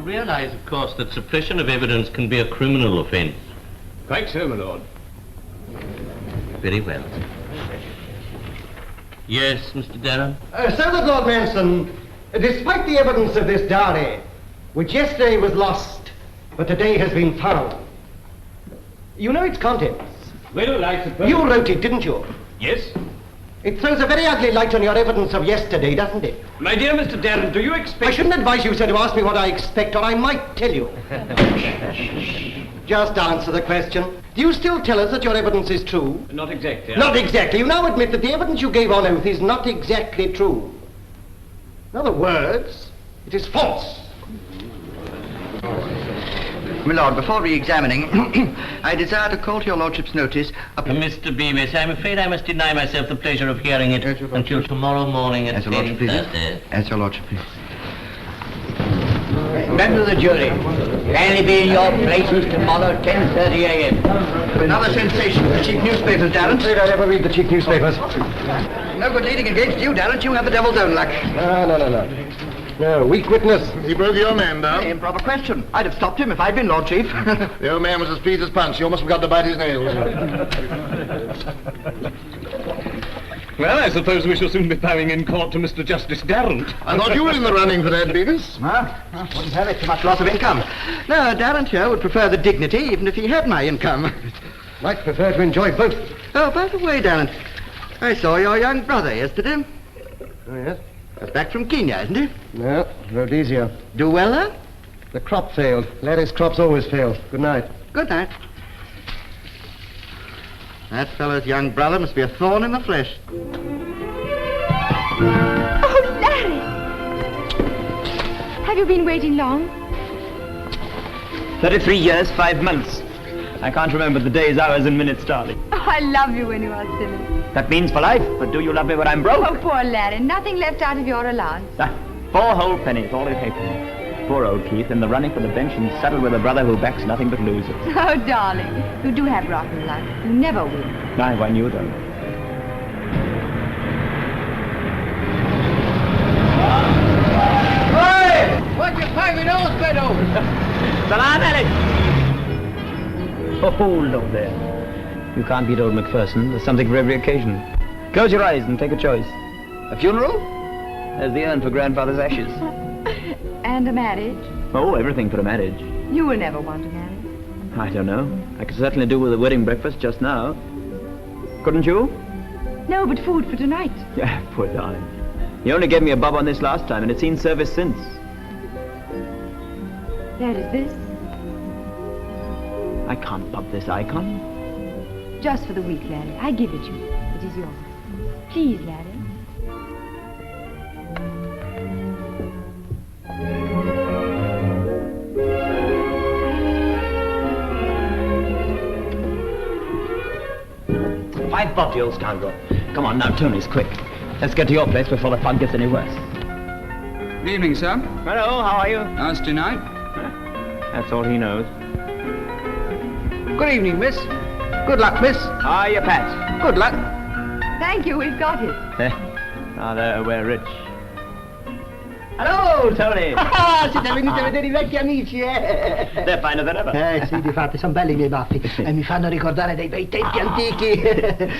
realise, of course, that suppression of evidence can be a criminal offence. Quite so, my lord. Very well. Yes, Mr. Darrent? So that Lord Manson, despite the evidence of this diary, which yesterday was lost, but today has been found, you know its contents. Well, I suppose... You wrote it, didn't you? Yes. It throws a very ugly light on your evidence of yesterday, doesn't it? My dear Mr. Darrent, do you expect... I shouldn't advise you, sir, to ask me what I expect, or I might tell you. Just answer the question. Do you still tell us that your evidence is true? Not exactly. Not exactly. You now admit that the evidence you gave on oath is not exactly true. In other words, it is false. My lord, before re-examining, I desire to call to your lordship's notice Mr. Bemis, I'm afraid I must deny myself the pleasure of hearing it until tomorrow morning at 10:30. As your lordship, please. Members of the jury, kindly be in your places tomorrow, 10:30 a.m. Another sensation for the cheap newspapers, Darrent. I never read the cheap newspapers. No good leading against you, Darrent. You have the devil's own luck. No, weak witness. He broke your man down. Improper question. I'd have stopped him if I'd been Lord Chief. The old man was as pleased as Punch. You almost forgot to bite his nails. Well, I suppose we shall soon be bowing in court to Mr. Justice Darrent. I thought you were in the running for that, Beavis. Wouldn't have it. Too much loss of income. No, Darrent here would prefer the dignity, even if he had my income. Might prefer to enjoy both. Oh, by the way, Darrent, I saw your young brother yesterday. Oh, yes? That's back from Kenya, isn't he? No, Rhodesia. Do well there? The crop failed. Larry's crops always fail. Good night. Good night. That fellow's young brother must be a thorn in the flesh. Oh, Larry! Have you been waiting long? 33 years, 5 months. I can't remember the days, hours, and minutes, darling. Oh, I love you when you are silly. That means for life, but do you love me when I'm broke? Oh, poor Larry, nothing left out of your allowance. 4 whole pennies, all it paid. Poor old Keith, in the running for the bench and saddled with a brother who backs nothing but losers. Oh, darling, you do have rotten luck. You never win. I knew though. Hey! What you piping those pedos? Salam alaikum! Oh, look there. You can't beat old Macpherson. There's something for every occasion. Close your eyes and take a choice. A funeral? There's the urn for grandfather's ashes. And a marriage? Oh, everything for a marriage. You will never want to marry. I don't know. I could certainly do with a wedding breakfast just now. Couldn't you? No, but food for tonight. Yeah, poor darling. You only gave me a bob on this last time, and it's seen service since. That is this. I can't bob this icon. Just for the week, Larry. I give it you. It is yours. Please, Larry. $5, you old scoundrel. Come on now, Tony's quick. Let's get to your place before the fun gets any worse. Good evening, sir. Hello, how are you? How's tonight? That's all he knows. Good evening, miss. Good luck, miss. How are you, Pat? Good luck. Thank you, we've got it. We're rich. Hello, Tony! Siete venuti a vedere I vecchi amici, eh? They're finer than ever. Sì, difatti, sono belli I miei baffi. E mi fanno ricordare dei bei tempi antichi.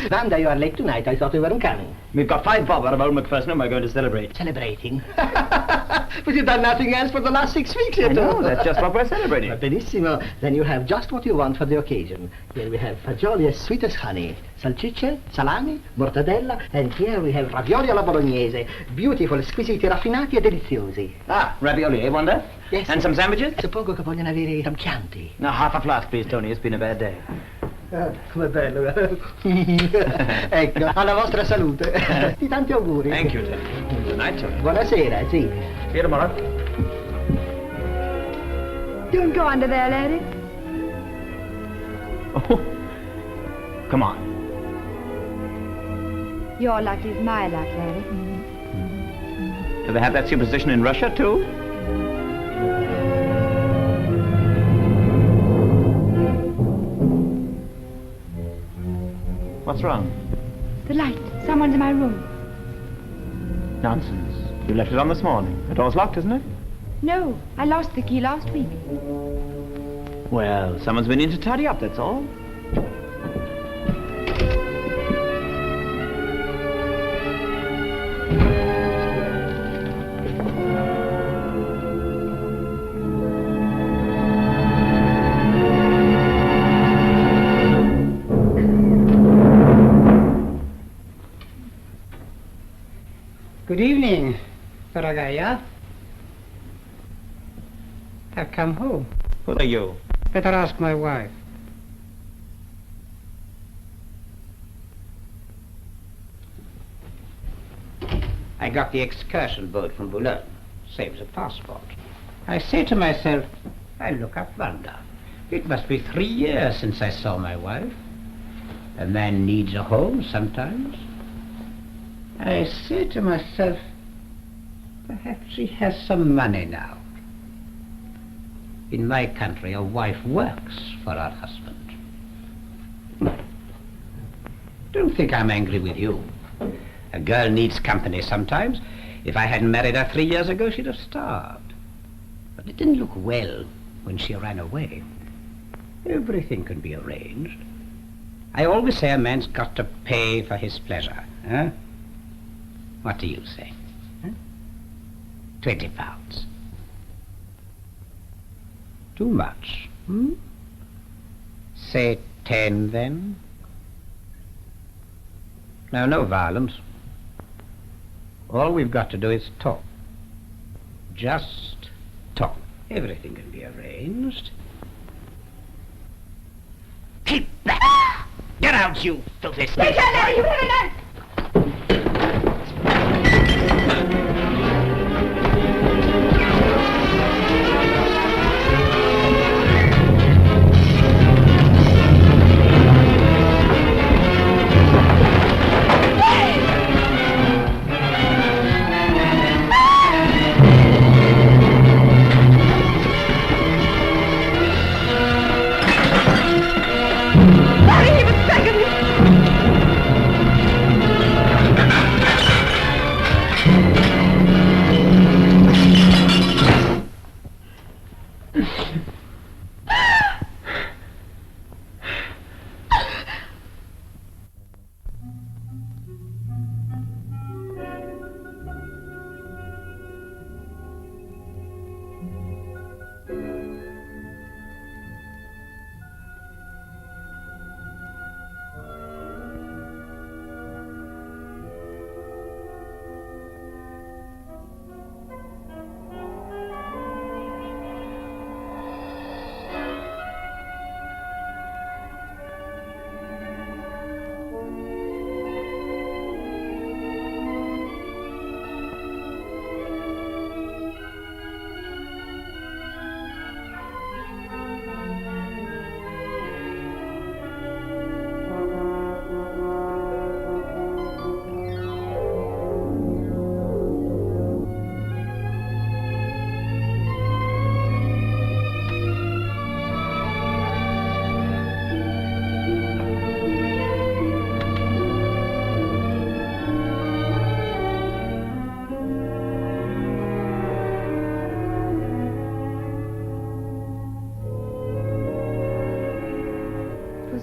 Wanda, you are late tonight. I thought you weren't coming. We've got 5 bob out of old Macpherson and we're going to celebrate. Celebrating? But you've done nothing else for the last 6 weeks, you I know, that's just what we're celebrating. Benissimo. Then you have just what you want for the occasion. Here we have fagioli as sweet as honey, salsicce, salami, mortadella, and here we have ravioli alla bolognese. Beautiful, squisiti, raffinati e deliziosi. Ah, ravioli, eh, Wanda? Yes. And some sandwiches? Suppongo che vogliano avere I rampianti. No, half a flask, please, Tony. It's been a bad day. Come bello. Ecco, alla vostra salute. Di tanti auguri. Thank you, Tony. Good night, Tony. Buonasera, sì. See you tomorrow. Don't go under there, Larry. Oh, come on. Your luck is my luck, Larry. Do they have that superstition in Russia, too? What's wrong? The light. Someone's in my room. Nonsense. You left it on this morning. The door's locked, isn't it? No, I lost the key last week. Well, someone's been in to tidy up, that's all. Good evening, Dorothea. I've come home. Who are you? Better ask my wife. I got the excursion boat from Boulogne. Saves a passport. I say to myself, I look up Wanda. It must be 3 years since I saw my wife. A man needs a home sometimes. I say to myself, perhaps she has some money now. In my country, a wife works for her husband. Don't think I'm angry with you. A girl needs company sometimes. If I hadn't married her 3 years ago, she'd have starved. But it didn't look well when she ran away. Everything can be arranged. I always say a man's got to pay for his pleasure. Huh? What do you say? Huh? £20. Too much, hmm? Say 10, then. Now, no violence. All we've got to do is talk. Just talk. Everything can be arranged. Keep back! Get out, you filthy snake! Take her, Larry! You have a knife!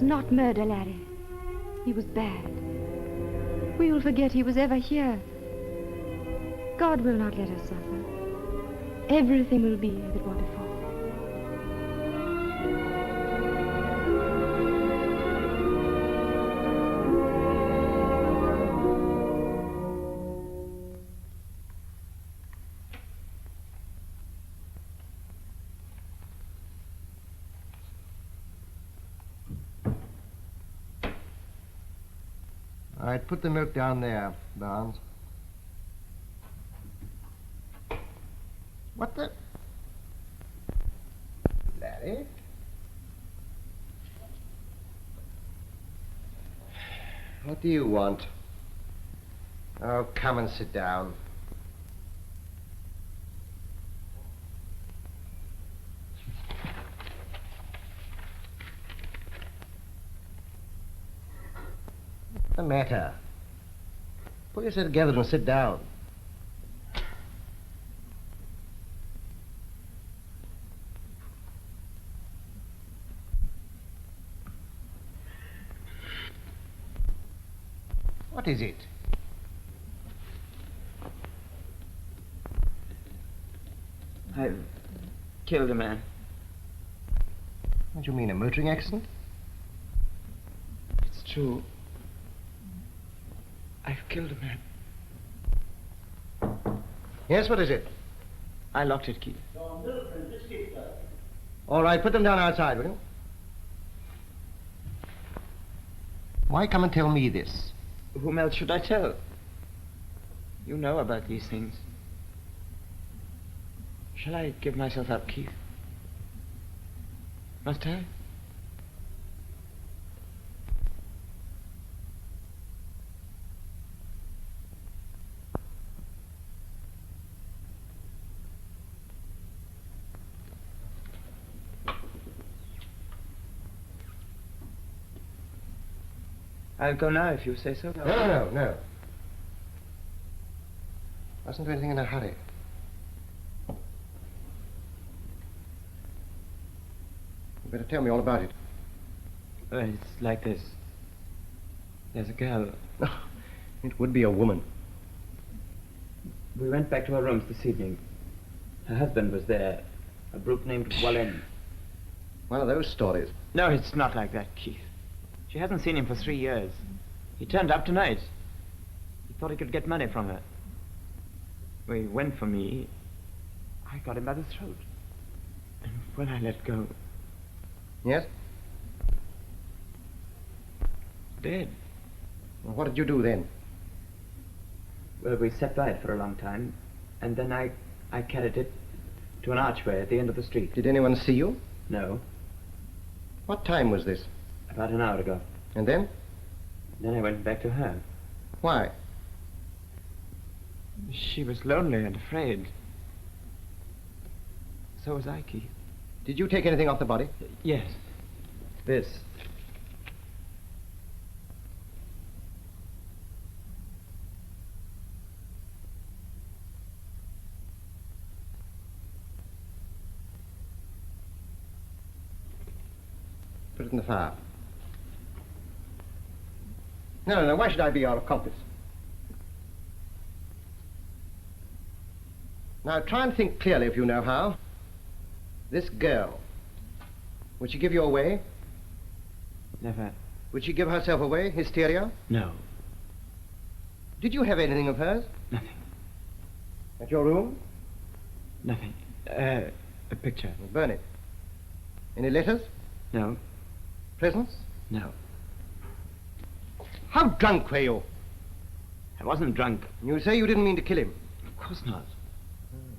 Not murder, Larry. He was bad. We will forget he was ever here. God will not let us suffer. Everything will be as it was before. All right, put the milk down there, Barnes. What the? Larry? What do you want? Oh, come and sit down. What's the matter? Pull yourself together and sit down. What is it? I've killed a man. What do you mean, a motoring accident? It's true. I've killed a man. Yes, what is it? I locked it, Keith. All right, put them down outside, will you? Why come and tell me this? Whom else should I tell? You know about these things. Shall I give myself up, Keith? Must I? I'll go now if you say so. No. Mustn't do anything in a hurry. You better tell me all about it. It's like this. There's a girl. It would be a woman. We went back to her rooms this evening. Her husband was there, a brute named Wanda. One of those stories. No, it's not like that, Keith. She hasn't seen him for 3 years. He turned up tonight. He thought he could get money from her. When he went for me, I got him by the throat. And when I let go... Yes? Dead. Well, what did you do then? Well, we sat by it for a long time, and then I carried it to an archway at the end of the street. Did anyone see you? No. What time was this? About an hour ago. And then? Then I went back to her. Why? She was lonely and afraid. So was I, Keith. Did you take anything off the body? Yes. This. Put it in the fire. No. Why should I be your accomplice? Now, try and think clearly if you know how. This girl, would she give you away? Never. Would she give herself away? Hysteria? No. Did you have anything of hers? Nothing. At your room? Nothing. A picture. Well, burn it. Any letters? No. Presents? No. How drunk were you? I wasn't drunk. You say you didn't mean to kill him? Of course not.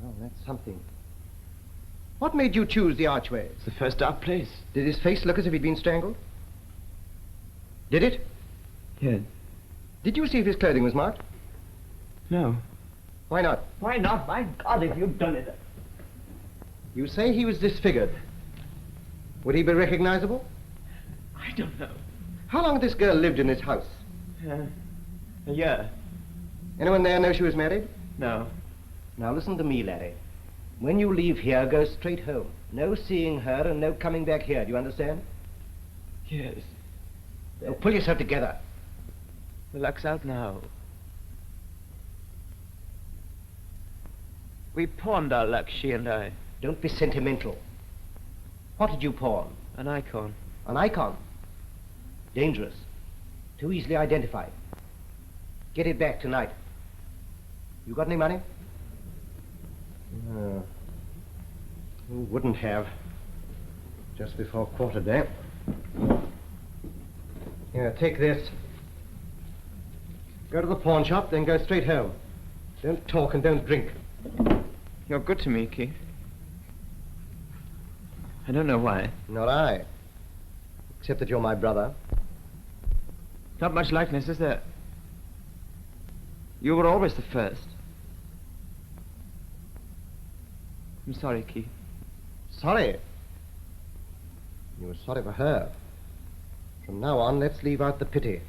Oh, that's something. What made you choose the archway? It's the first dark place. Did his face look as if he'd been strangled? Did it? Yes. Did you see if his clothing was marked? No. Why not? Why not? My God, if you've done it. You say he was disfigured. Would he be recognizable? I don't know. How long had this girl lived in this house? A year. Anyone there know she was married? No. Now listen to me, Larry. When you leave here, go straight home. No seeing her and no coming back here. Do you understand? Yes. Now pull yourself together. The luck's out now. We pawned our luck, she and I. Don't be sentimental. What did you pawn? An icon. An icon? Dangerous. Too easily identified. Get it back tonight. You got any money? No. Who wouldn't have? Just before quarter day. Here, take this. Go to the pawn shop, then go straight home. Don't talk and don't drink. You're good to me, Keith. I don't know why. Nor I. Except that you're my brother. Not much likeness, is there? You were always the first. I'm sorry, Keith. Sorry? You were sorry for her. From now on, let's leave out the pity.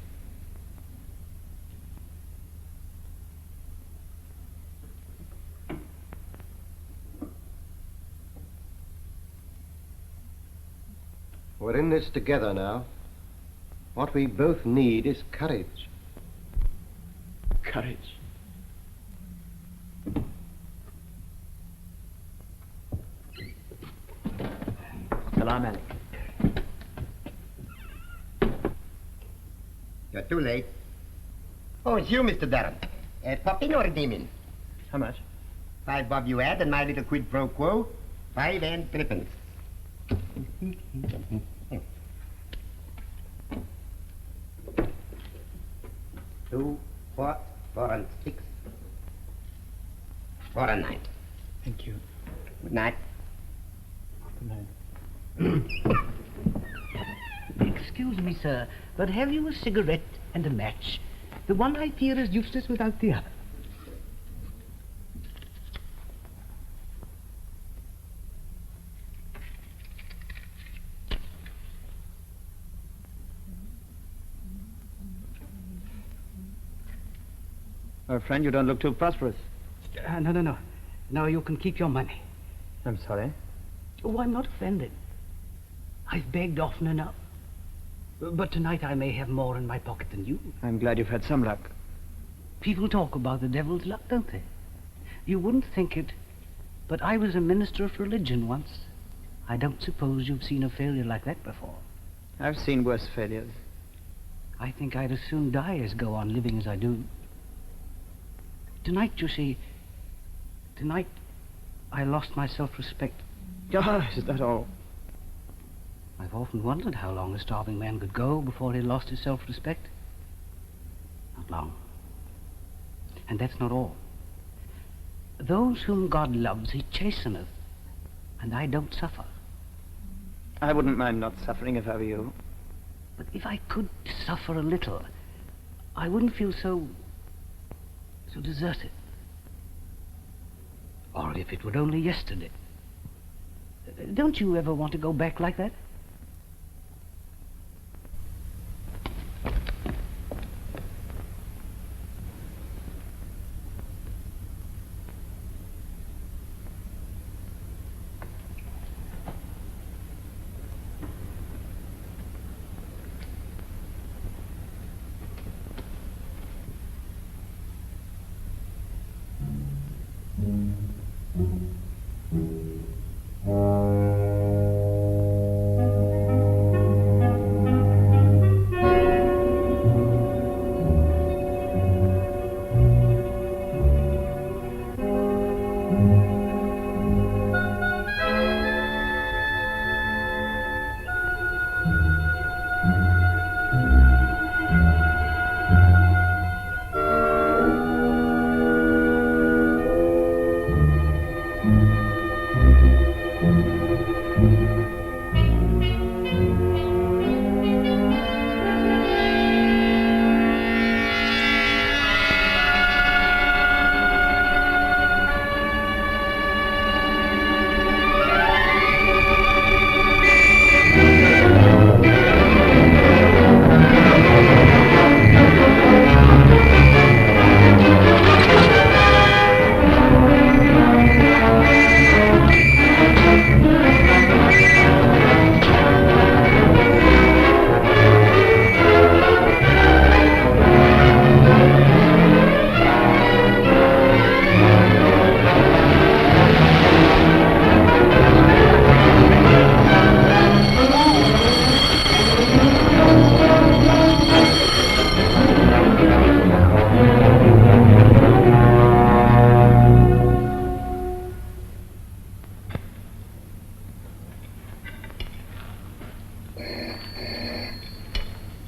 We're in this together now. What we both need is courage. courage. Salam alaikum. You're too late. Oh, it's you, Mr. Darrent. Popping or redeeming? How much? 5 bob you add, and my little quid pro quo, 5 and 3 2, 4, 4 and 6, 4 and 9. Thank you. Good night. Good night. Excuse me, sir, but have you a cigarette and a match? The one I fear is useless without the other. Oh, friend, you don't look too prosperous. No. No, you can keep your money. I'm sorry. Oh, I'm not offended. I've begged often enough. But tonight I may have more in my pocket than you. I'm glad you've had some luck. People talk about the devil's luck, don't they? You wouldn't think it, but I was a minister of religion once. I don't suppose you've seen a failure like that before. I've seen worse failures. I think I'd as soon die as go on living as I do. Tonight, you see, tonight I lost my self-respect. Ah, is that all? I've often wondered how long a starving man could go before he lost his self-respect. Not long. And that's not all. Those whom God loves, he chasteneth, and I don't suffer. I wouldn't mind not suffering if I were you. But if I could suffer a little, I wouldn't feel so deserted. Or if it were only yesterday. Don't you ever want to go back like that?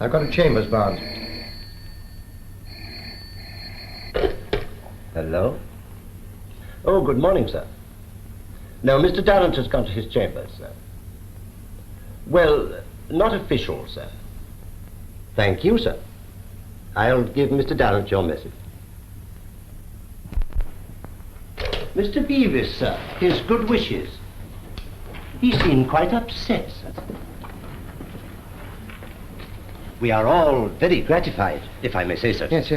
I've got a chambers bound. Hello? Oh, good morning, sir. No, Mr. Darrent has gone to his chambers, sir. Well, not official, sir. Thank you, sir. I'll give Mr. Darrent your message. Mr. Beavis, sir, his good wishes. He seemed quite upset, sir. We are all very gratified, if I may say so. Yes.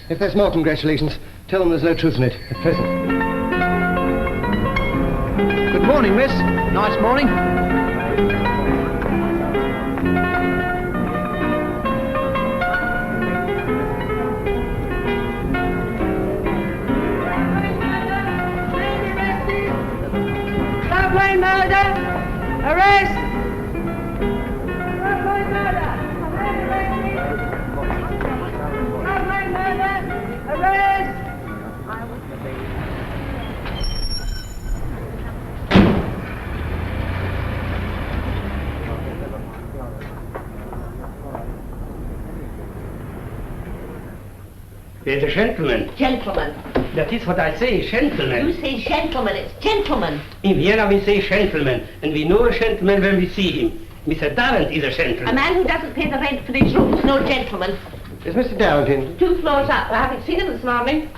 If there's more congratulations, tell them there's no truth in it at present. Good morning, miss. Nice morning. Outright murder! Arrest! Outright murder! Outright murder! Arrest! There's a gentleman. Gentleman. That is what I say, gentleman. You say gentleman, it's gentleman. In Vienna we say gentleman, and we know a gentleman when we see him. Mr. Darrent is a gentleman. A man who doesn't pay the rent for these rooms, no gentleman. Is Mr. Darrent in? 2 floors up. I haven't seen him this morning.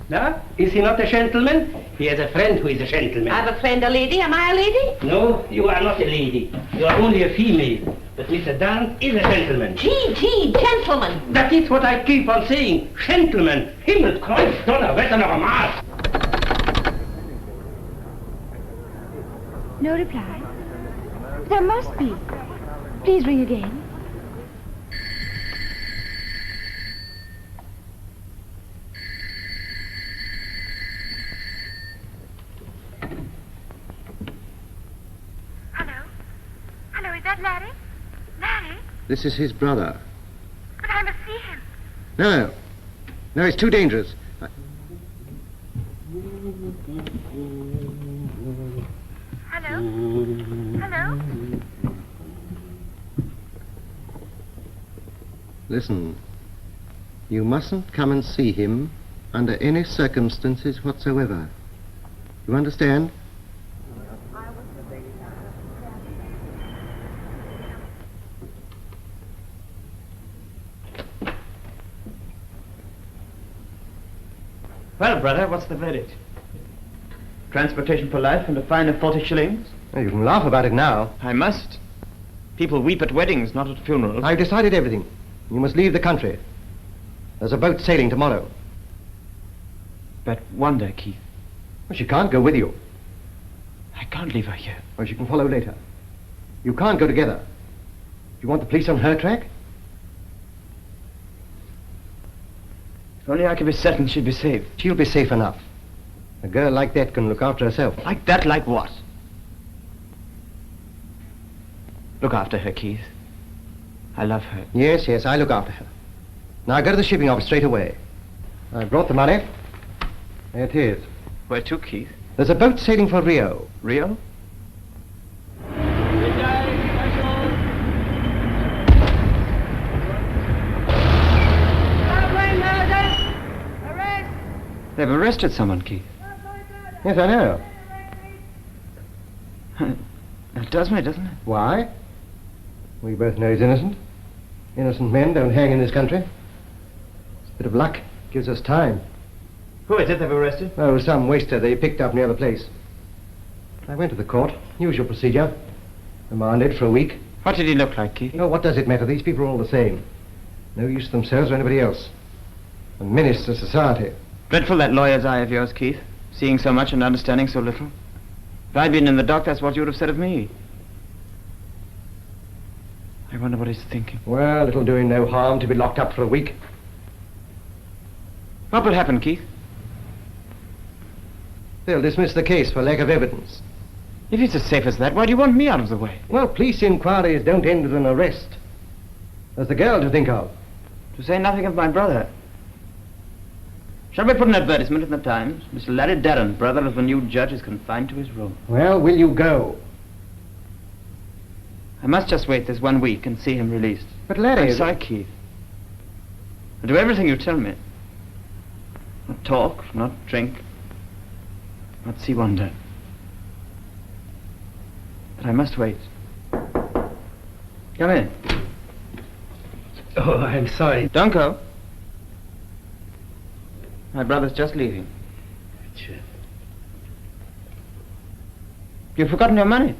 No? Is he not a gentleman? He has a friend who is a gentleman. I have a friend, a lady. Am I a lady? No, you are not a lady. You are only a female. But Mr. Darrent is a gentleman. Gee, gentleman. That is what I keep on saying. Gentleman. Himmelkreuz, Donnerwetter, noch einmal. No reply. There must be. Please ring again. Hello, is that Larry? Larry? This is his brother. But I must see him. No. No, it's too dangerous. Hello? Hello? Listen. You mustn't come and see him under any circumstances whatsoever. You understand? Well, brother, what's the verdict? Transportation for life and a fine of 40 shillings? Oh, you can laugh about it now. I must. People weep at weddings, not at funerals. I've decided everything. You must leave the country. There's a boat sailing tomorrow. But Wanda, Keith. Well, she can't go with you. I can't leave her here. Well, she can follow later. You can't go together. You want the police on her track? If only I could be certain she'd be safe. She'll be safe enough. A girl like that can look after herself. Like that, like what? Look after her, Keith. I love her. Yes, I look after her. Now go to the shipping office straight away. I brought the money. There it is. Where to, Keith? There's a boat sailing for Rio. Rio? They've arrested someone, Keith. Yes, I know. That does me, doesn't it? Why? We both know he's innocent. Innocent men don't hang in this country. It's a bit of luck. Gives us time. Who is it they've arrested? Oh, some waster they picked up near the place. I went to the court. Usual procedure. Remanded for a week. What did he look like, Keith? Oh, what does it matter? These people are all the same. No use to themselves or anybody else. A menace to society. Dreadful, that lawyer's eye of yours, Keith. Seeing so much and understanding so little. If I'd been in the dock, that's what you would have said of me. I wonder what he's thinking. Well, it'll do him no harm to be locked up for a week. What will happen, Keith? They'll dismiss the case for lack of evidence. If it's as safe as that, why do you want me out of the way? Well, police inquiries don't end with an arrest. There's the girl to think of. To say nothing of my brother. Shall we put an advertisement in the Times? Mr. Larry Darrent, brother of the new judge, is confined to his room. Well, will you go? I must just wait this 1 week and see him released. But Larry... I'm sorry, Keith. I'll do everything you tell me. Not talk, not drink, not see Wanda. But I must wait. Come in. Oh, I'm sorry. Don't go. My brother's just leaving. Sure. You've forgotten your money.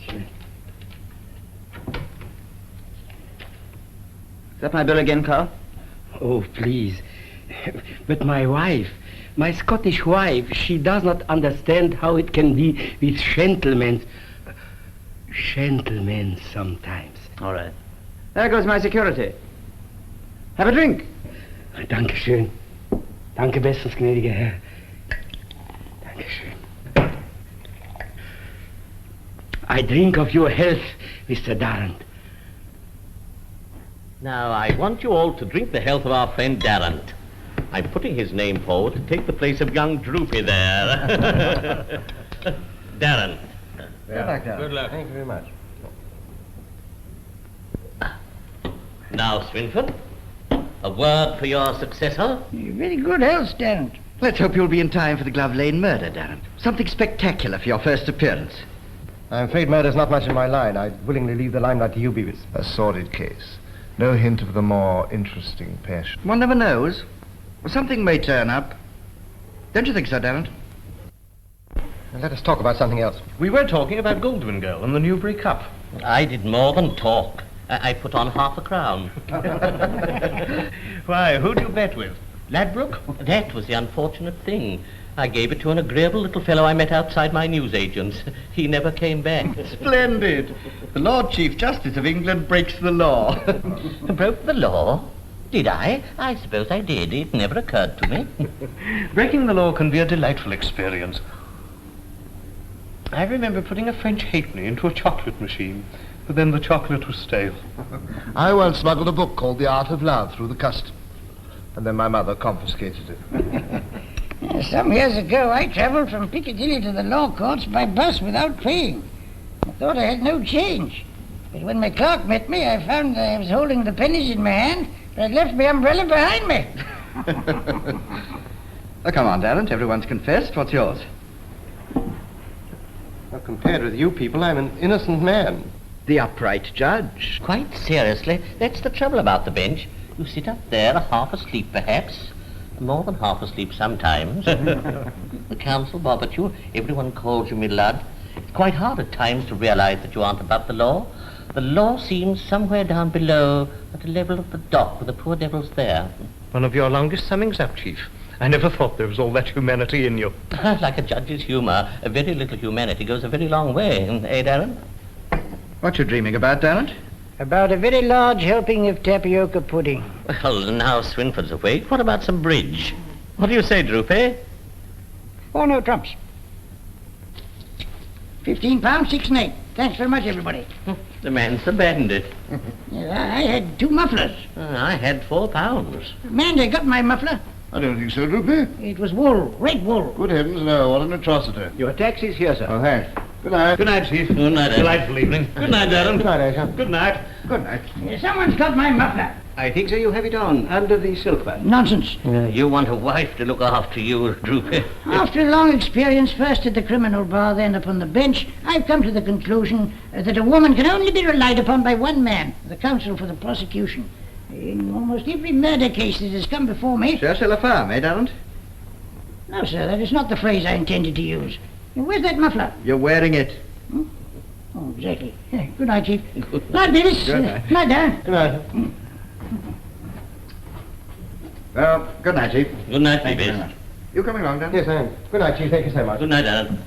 Sure. Is that my bill again, Carl? Oh, please. But my wife, my Scottish wife, she does not understand how it can be with gentlemen. Gentlemen sometimes. All right. There goes my security. Have a drink. Danke schön. Danke bestens, gnädiger Herr. Danke schön. I drink of your health, Mr. Darrent. Now, I want you all to drink the health of our friend Darrent. I'm putting his name forward to take the place of young Droopy there. Darrent. Good luck, Darrent. Good luck. Thank you very much. Now, Swinford, a word for your successor. Very good health, Darrent. Let's hope you'll be in time for the Glove Lane murder, Darrent. Something spectacular for your first appearance. I'm afraid murder's not much in my line. I'd willingly leave the limelight to you, Beavis. A sordid case. No hint of the more interesting passion. One never knows. Something may turn up. Don't you think so, Darrent? Let us talk about something else. We were talking about Goldwyn Girl and the Newbury Cup. I did more than talk. I put on half a crown. Why, who'd you bet with? Ladbroke? That was the unfortunate thing. I gave it to an agreeable little fellow I met outside my newsagent's. He never came back. Splendid. The Lord Chief Justice of England breaks the law. Broke the law? Did I? I suppose I did. It never occurred to me. Breaking the law can be a delightful experience. I remember putting a French halfpenny into a chocolate machine, but then the chocolate was stale. I once smuggled a book called The Art of Love through the custom, and then my mother confiscated it. Some years ago, I travelled from Piccadilly to the law courts by bus without paying. I thought I had no change. But when my clerk met me, I found that I was holding the pennies in my hand, but I'd left my umbrella behind me. Oh, come on, Darrent. Everyone's confessed. What's yours? Well, compared with you people, I'm an innocent man. The upright judge. Quite seriously, that's the trouble about the bench. You sit up there, half asleep perhaps. More than half asleep sometimes. The counsel bob at you. Everyone calls you me lad. It's quite hard at times to realize that you aren't above the law. The law seems somewhere down below, at the level of the dock where the poor devil's there. One of your longest summings up, Chief. I never thought there was all that humanity in you. Like a judge's humour, a very little humanity goes a very long way, eh, Darrent? What you dreaming about, Darrent? About a very large helping of tapioca pudding. Well, now Swinford's awake. What about some bridge? What do you say, Droopy? Oh, no trumps. £15, 6 and 8. Thanks very much, everybody. The man's abandoned it. I had 2 mufflers. I had £4. Amanda got my muffler. I don't think so, Droopy. It was wool, red wool. Good heavens, no. What an atrocity. Your taxi's here, sir. Oh, thanks. Good night. Good night, Chief. Good night, Delightful evening. Good night, Darrent. Good night, Asher. Good night. Good night. Someone's got my muffler. I think, sir, you have it on, under the silk band. Nonsense. You want a wife to look after you, Droopy. After a long experience, first at the criminal bar, then upon the bench, I've come to the conclusion that a woman can only be relied upon by one man, the counsel for the prosecution. In almost every murder case that has come before me... Cherchez la femme, eh, Darrent? No, sir, that is not the phrase I intended to use. Where's that muffler? You're wearing it. Hmm? Oh, exactly. Yeah, good night, Chief. Night, Beavis. Good night. Night, Darrent. Good night. Well, good night, Chief. Good night, Thank you very Beavis. much. You coming along, Darrent? Yes, I am. Good night, Chief. Thank you so much. Good night, Darrent.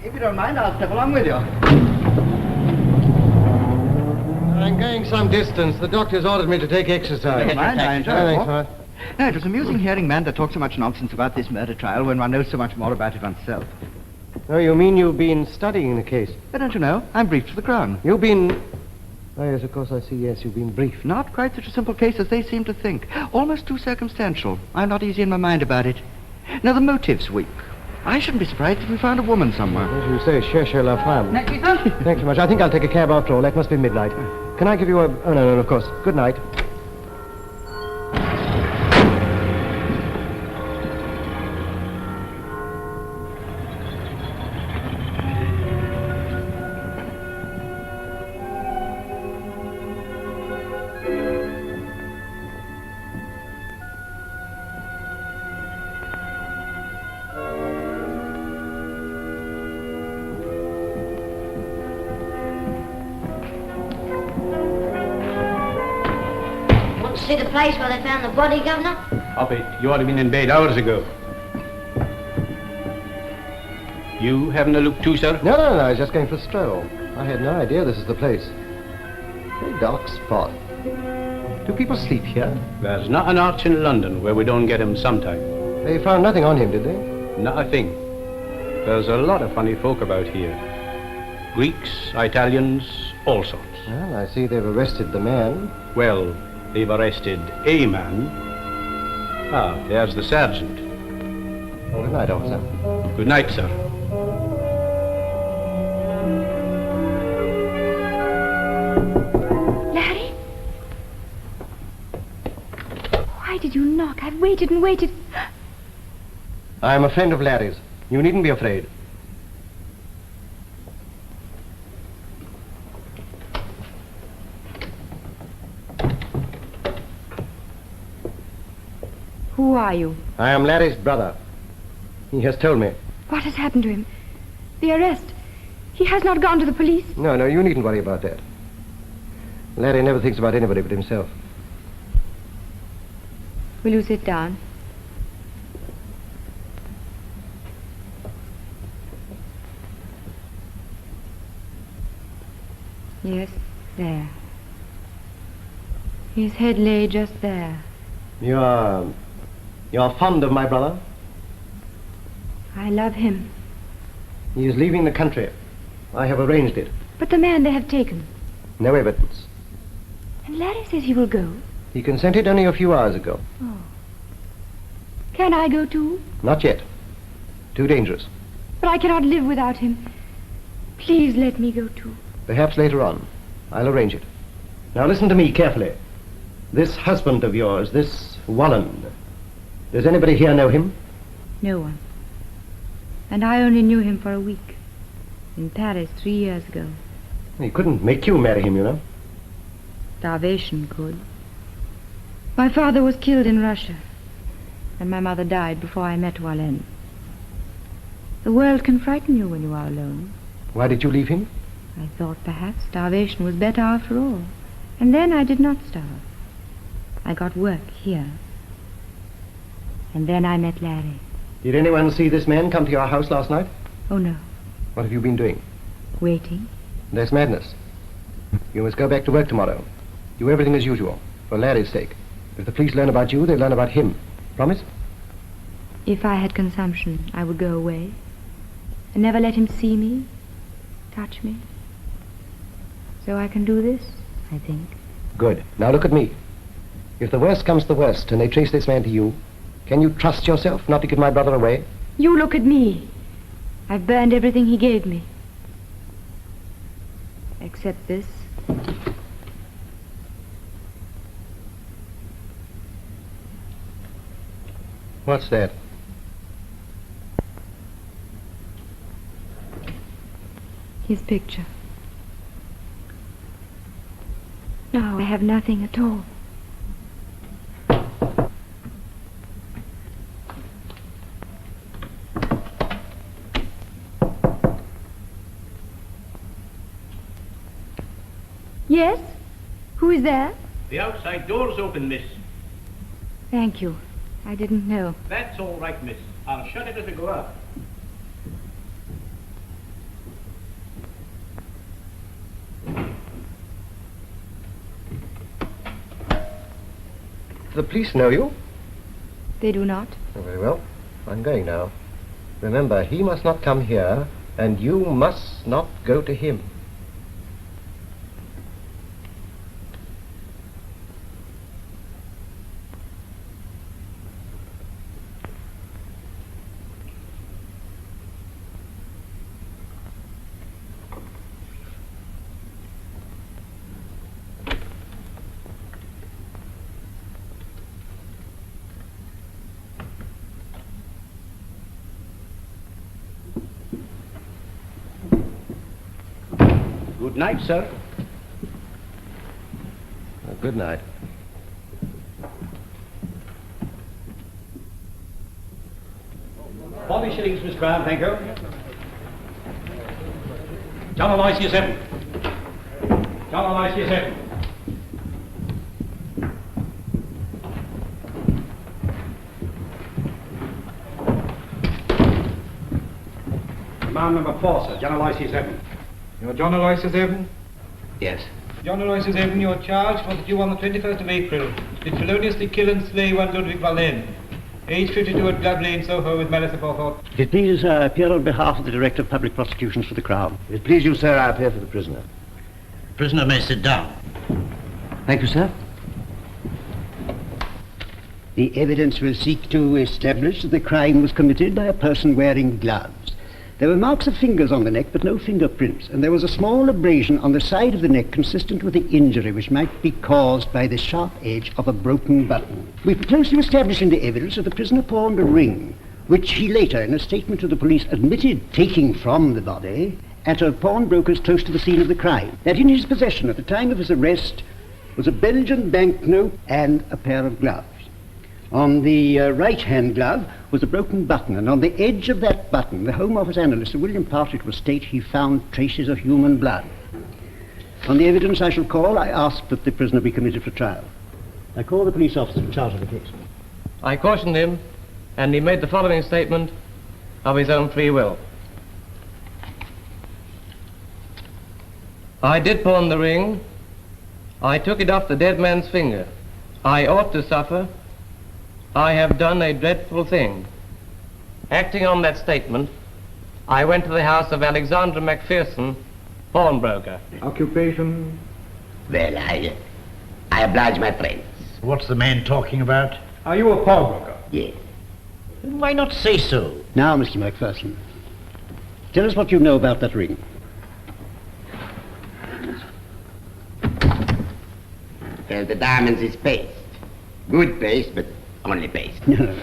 If you don't mind, I'll step along with you. I'm going some distance. The doctor's ordered me to take exercise. Never mind, I enjoy it. Thanks, Mark. No, it was amusing hearing Manda talk so much nonsense about this murder trial when one knows so much more about it oneself. Oh, you mean you've been studying the case? Don't you know? I'm briefed to the Crown. You've been... Oh, yes, of course I see. Yes, you've been briefed. Not quite such a simple case as they seem to think. Almost too circumstantial. I'm not easy in my mind about it. Now, the motive's weak. I shouldn't be surprised if we found a woman somewhere. As you say, cherchez la femme. Night, Chief, huh? Thanks so much. I think I'll take a cab after all. That must be midnight. Can I give you a... Oh, no, of course. Good night. See the place where they found the body, Governor? Hoppy, you ought to have been in bed hours ago. You having a look too, sir? No, I was just going for a stroll. I had no idea this is the place. Very dark spot. Do people sleep here? There's not an arch in London where we don't get him sometime. They found nothing on him, did they? Not a thing. There's a lot of funny folk about here. Greeks, Italians, all sorts. Well, I see they've arrested the man. Well, they've arrested a man. Ah, there's the sergeant. Good night, officer. Good night, sir. Larry? Why did you knock? I've waited and waited. I'm a friend of Larry's. You needn't be afraid. Who are you? I am Larry's brother. He has told me. What has happened to him? The arrest. He has not gone to the police. No, you needn't worry about that. Larry never thinks about anybody but himself. Will you sit down? Yes, there. His head lay just there. You're fond of my brother? I love him. He is leaving the country. I have arranged it. But the man they have taken. No evidence. And Larry says he will go. He consented only a few hours ago. Oh. Can I go too? Not yet. Too dangerous. But I cannot live without him. Please let me go too. Perhaps later on. I'll arrange it. Now listen to me carefully. This husband of yours, this Walland, does anybody here know him? No one. And I only knew him for a week. In Paris 3 years ago. He couldn't make you marry him, you know. Starvation could. My father was killed in Russia. And my mother died before I met Walland. The world can frighten you when you are alone. Why did you leave him? I thought perhaps starvation was better after all. And then I did not starve. I got work here. And then I met Larry. Did anyone see this man come to your house last night? Oh, no. What have you been doing? Waiting. That's madness. You must go back to work tomorrow. Do everything as usual, for Larry's sake. If the police learn about you, they'll learn about him. Promise? If I had consumption, I would go away. And never let him see me, touch me. So I can do this, I think. Good. Now look at me. If the worst comes to the worst and they trace this man to you, can you trust yourself not to give my brother away? You look at me. I've burned everything he gave me. Except this. What's that? His picture. No, I have nothing at all. Yes? Who is there? The outside door's open, miss. Thank you. I didn't know. That's all right, miss. I'll shut it as I go out. The police know you? They do not. Oh, very well. I'm going now. Remember, he must not come here, and you must not go to him. Good night, sir. Good night. £40, Miss Graham, thank you. John and I see you 7. John and I see you 7. Man number 4, sir. John and I see you 7. Your John Aloysius Evan? Yes. John Aloysius Evan, your charge was that you on the 21st of April did feloniously kill and slay one Ludwig Valen, age 52 at Glove Lane, Soho, with malice aforethought. If it please, I appear on behalf of the Director of Public Prosecutions for the Crown. If it please you, sir, I appear for the prisoner. Prisoner may sit down. Thank you, sir. The evidence will seek to establish that the crime was committed by a person wearing gloves. There were marks of fingers on the neck, but no fingerprints, and there was a small abrasion on the side of the neck consistent with the injury, which might be caused by the sharp edge of a broken button. We propose to establish in the evidence that the prisoner pawned a ring, which he later, in a statement to the police, admitted taking from the body at a pawnbroker's close to the scene of the crime. That in his possession at the time of his arrest was a Belgian banknote and a pair of gloves. On the right-hand glove was a broken button, and on the edge of that button, the Home Office analyst, Sir William Partridge, will state he found traces of human blood. On the evidence I shall call, I ask that the prisoner be committed for trial. I call the police officer in charge of the case. I cautioned him, and he made the following statement of his own free will. I did pawn the ring. I took it off the dead man's finger. I ought to suffer. I have done a dreadful thing. Acting on that statement, I went to the house of Alexander Macpherson, pawnbroker. Occupation? Well, I oblige my friends. What's the man talking about? Are you a pawnbroker? Yes. Why not say so? Now, Mr. Macpherson, tell us what you know about that ring. Well, the diamonds is paste. Good paste, but only paste. No.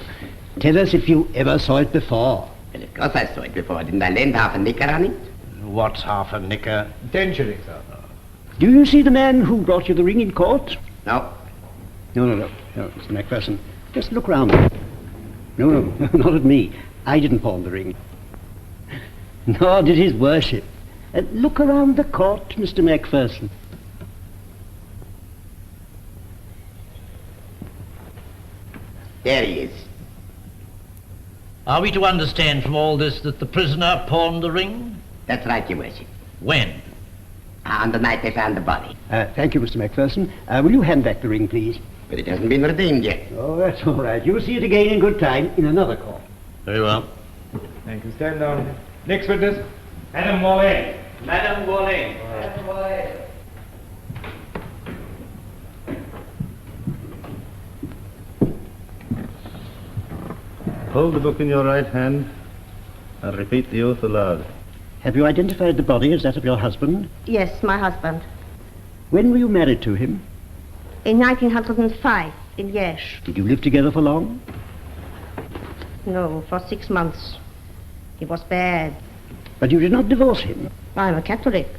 Tell us if you ever saw it before. Well, of course I saw it before. Didn't I lend half a knicker on it? What's half a knicker? 10 shillings, sir. Do you see the man who brought you the ring in court? No. No, Mr. Macpherson. Just look round. No, not at me. I didn't pawn the ring. Nor did his worship. Look around the court, Mr. Macpherson. There he is. Are we to understand from all this that the prisoner pawned the ring? That's right, your worship. When? On the night they found the body. Thank you, Mr. Macpherson. Will you hand back the ring, please? But it hasn't been redeemed yet. Oh, that's all right. You'll see it again in good time in another court. Very well. Thank you. Stand down. Next witness, Madame Wallet. Madame Wallet. Madame Wallet. Hold the book in your right hand and repeat the oath aloud. Have you identified the body as that of your husband? Yes, my husband. When were you married to him? In 1905, in Liège. Did you live together for long? No, for 6 months. He was bad. But you did not divorce him? I'm a Catholic.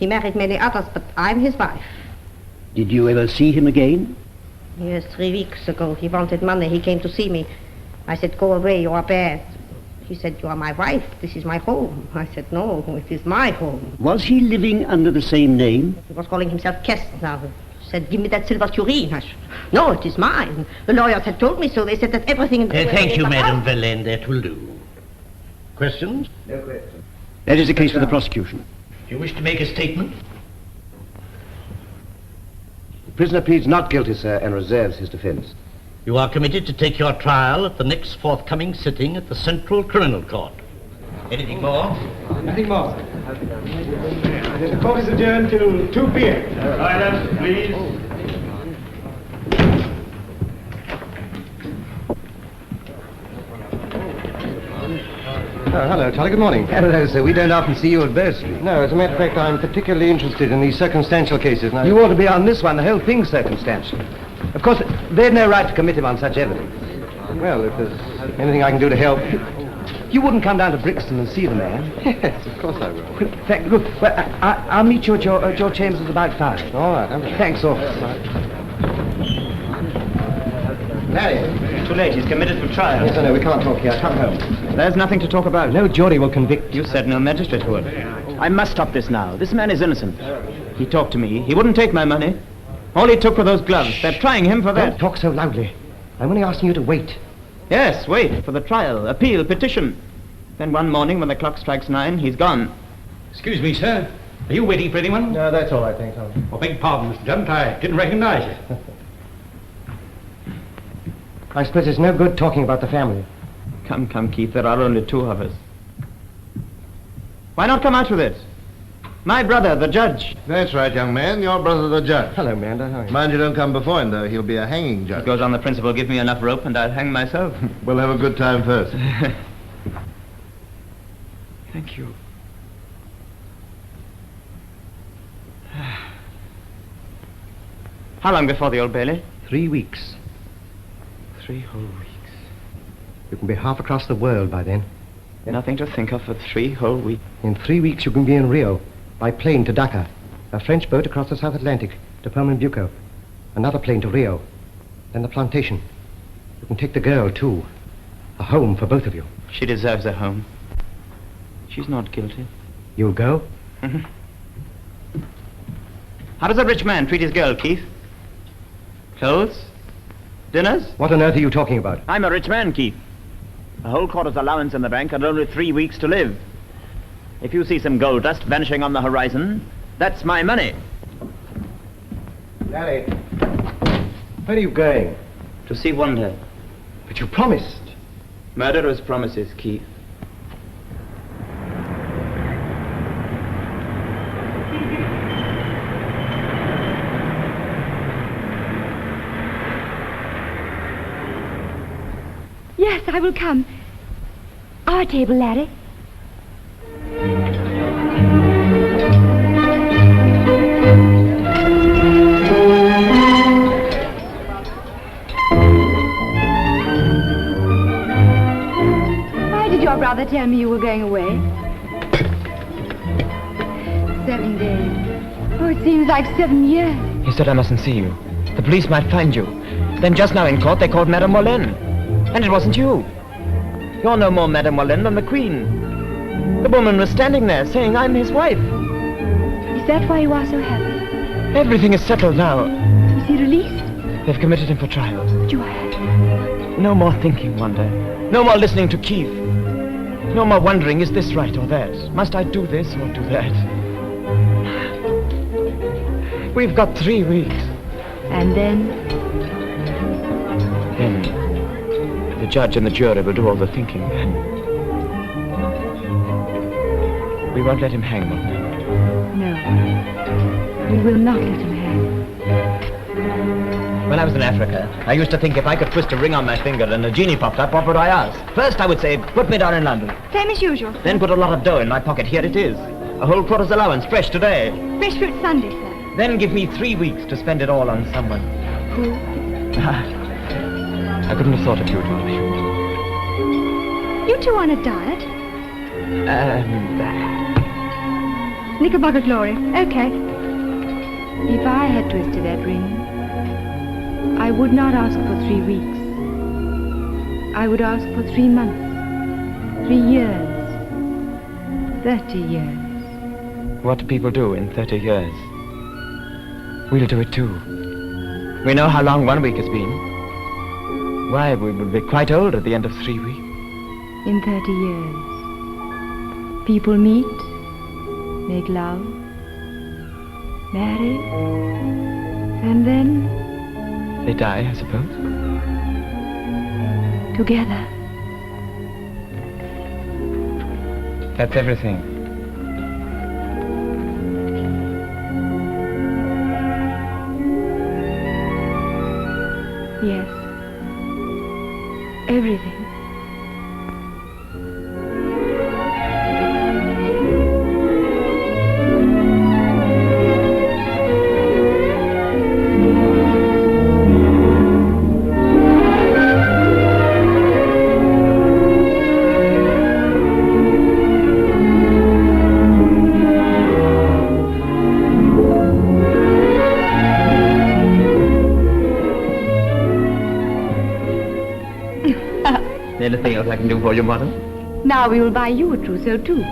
He married many others, but I'm his wife. Did you ever see him again? Yes, 3 weeks ago. He wanted money. He came to see me. I said, go away, you are bad. He said, you are my wife. This is my home. I said, no, it is my home. Was he living under the same name? He was calling himself Kestner. He said, give me that silver tureen. I said, no, it is mine. The lawyers had told me so. They said that everything in the... Thank you, Madame Valen. That will do. Questions? No questions. That is the case for the prosecution. Do you wish to make a statement? The prisoner pleads not guilty, sir, and reserves his defense. You are committed to take your trial at the next forthcoming sitting at the Central Criminal Court. Anything more? Nothing more, sir. The court is adjourned till 2 p.m. Silence, please. Hello, Charlie. Good morning. Hello, sir. We don't often see you at Bursley. No, as a matter of fact, I'm particularly interested in these circumstantial cases. Now, You ought to be on this one. The whole thing's circumstantial. Of course, they'd no right to commit him on such evidence. well, if there's anything I can do to help... You wouldn't come down to Brixton and see the man? Yes, of course I will. Good. Well, I'll meet you at your chambers at about 5. All right. Okay. Thanks, officer. Larry, too late. He's committed for trial. Yes, I know. We can't talk here. Come home. There's nothing to talk about. No jury will convict you. You said no magistrate would. I must stop this now. This man is innocent. He talked to me. He wouldn't take my money. All he took were those gloves. They're trying him for that. Don't talk so loudly. I'm only asking you to wait. Yes, wait for the trial, appeal, petition. Then one morning when the clock strikes 9, he's gone. Excuse me, sir. Are you waiting for anyone? No, that's all right, thanks, Holmes. Oh, beg pardon, Mr. Darrent. I didn't recognize you. I suppose it's no good talking about the family. Come, Keith, there are only two of us. Why not come out with it? My brother, the judge. That's right, young man. Your brother, the judge. Hello, Amanda. How are you? Mind you don't come before him, though. He'll be a hanging judge. It goes on the principle, give me enough rope and I'll hang myself. We'll have a good time first. Thank you. How long before the Old Bailey? 3 weeks. 3 whole weeks. You can be half across the world by then. Nothing to think of for 3 whole weeks. In 3 weeks you can be in Rio, by plane to Dhaka, a French boat across the South Atlantic to Pernambuco, another plane to Rio, then the plantation. You can take the girl, too. A home for both of you. She deserves a home. She's not guilty. You'll go? How does a rich man treat his girl, Keith? Clothes? Dinners? What on earth are you talking about? I'm a rich man, Keith. A whole quarter's allowance in the bank and only 3 weeks to live. If you see some gold dust vanishing on the horizon, that's my money. Larry, where are you going? To see Wanda. But you promised. Murderers' promises, Keith. Yes, I will come. Our table, Larry. Why did your brother tell me you were going away? 7 days. Oh, it seems like 7 years. He said I mustn't see you. The police might find you. Then just now in court they called Madame Moulin. And it wasn't you. You're no more Madame Moulin than the Queen. The woman was standing there saying I'm his wife. Is that why you are so happy? Everything is settled now. Is he released? They've committed him for trial. Joy. No more thinking, Wanda. No more listening to Keith. No more wondering, is this right or that? Must I do this or do that? We've got 3 weeks. And then? Then the judge and the jury will do all the thinking then. We won't let him hang, Wanda. No. We will not let him hang. When I was in Africa, I used to think if I could twist a ring on my finger and a genie popped up, what would I ask? First I would say, put me down in London. Same as usual. Then put a lot of dough in my pocket. Here it is. A whole quarter's allowance, fresh today. Fresh fruit Sunday, sir. Then give me 3 weeks to spend it all on someone. Who? I couldn't have thought of you, darling. You two on a diet? Knickerbocker glory. Okay. If I had twisted that ring, I would not ask for 3 weeks. I would ask for 3 months, 3 years, 30 years. What do people do in 30 years? We'll do it too. We know how long 1 week has been. Why, we will be quite old at the end of 3 weeks. In 30 years, people meet, make love, marry, and then... They die, I suppose? Together. That's everything. Yes. Everything. Anything else I can do for you, Mother? Now we will buy you a trousseau too.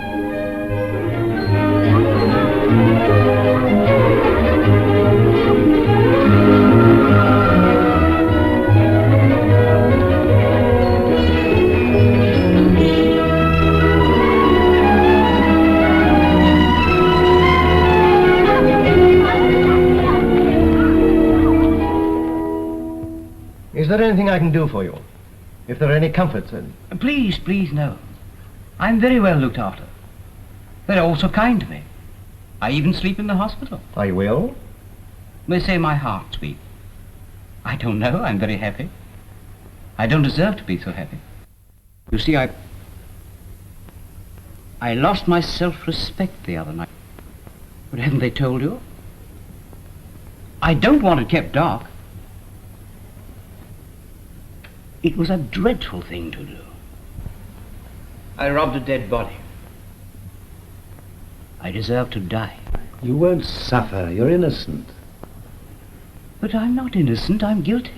Is there anything I can do for you? If there are any comforts, Please, please, no. I'm very well looked after. They're all so kind to me. I even sleep in the hospital. Are you ill? They say my heart's weak. I don't know, I'm very happy. I don't deserve to be so happy. You see, I lost my self-respect the other night. But haven't they told you? I don't want it kept dark. It was a dreadful thing to do. I robbed a dead body. I deserve to die. You won't suffer. You're innocent. But I'm not innocent. I'm guilty.